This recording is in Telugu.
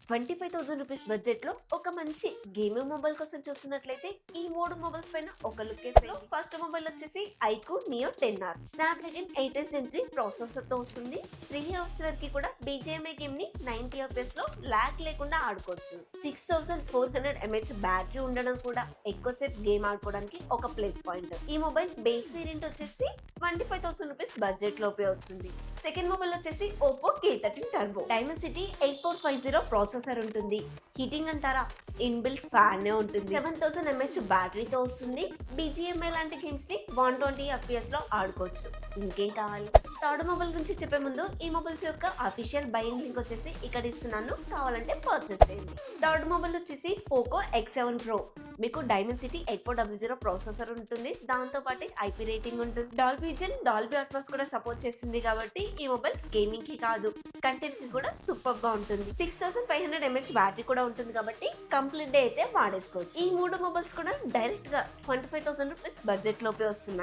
25,000 రూపీస్ బడ్జెట్ లో ఒక మంచి గేమింగ్ మొబైల్ కోసం చూస్తున్నట్లయితే ఈ మూడు మొబైల్స్ పైన ఒక లుక్ వేసి ఫస్ట్ మొబైల్ వచ్చేసి iQOO neo 10R Snapdragon 8 Gen 3 processor తో వస్తుంది. 3 అవర్స్ వరకు కూడా BGMI గేమ్ ని 90 FPS లో లాగ్ లేకుండా ఆడుకోవచ్చు. 6400 mAh బ్యాటరీ ఉండడం కూడా ఎక్కువసేపు గేమ్ ఆడుకోవడానికి ఒక ప్లస్ పాయింట్. ఈ మొబైల్ బేస్ వేరియంట్ వచ్చేసి 25,000 రూపీస్ బడ్జెట్ లోపే వస్తుంది. సెకండ్ మొబైల్ వచ్చేసి Oppo K13 Turbo Dimensity 8450 processor ఉంటుంది. హీటింగ్ అంటారా, ఇన్బిల్ట్ ఫ్యాన్ ఉంటుంది. 7000 mAh బ్యాటరీతో వస్తుంది. BGMI లాంటి గేమ్స్ ని 120 FPS లో ఆడుకోవచ్చు. ఇంకేం కావాలి? థర్డ్ మొబైల్ గురించి చెప్పే ముందు ఈ మొబైల్స్ యొక్క అఫీషియల్ బయింగ్ లింక్ వచ్చేసి ఇక్కడ ఇస్తున్నాను, కావాలంటే పర్చేస్ చేయండి. థర్డ్ మొబైల్ వచ్చేసి Poco X7 Pro. మీకు Dimensity 8400 ప్రాసెసర్ ఉంటుంది. దాంతో పాటు IP రేటింగ్ ఉంటుంది. డాల్బీ విజన్, డాల్బీ అట్మాస్ కూడా సపోర్ట్ చేస్తుంది కాబట్టి ఈ మొబైల్ గేమింగ్ కి కాదు, కంటెంట్ కి కూడా సూపర్ గా ఉంటుంది. 6500 mAh బ్యాటరీ కూడా ఉంటుంది కాబట్టి కంప్లీట్ డే అయితే వాడేసుకోవచ్చు. ఈ మూడు మొబైల్స్ కూడా డైరెక్ట్ గా 25,000 రూపీస్ బడ్జెట్ లోపే వస్తున్నాయి.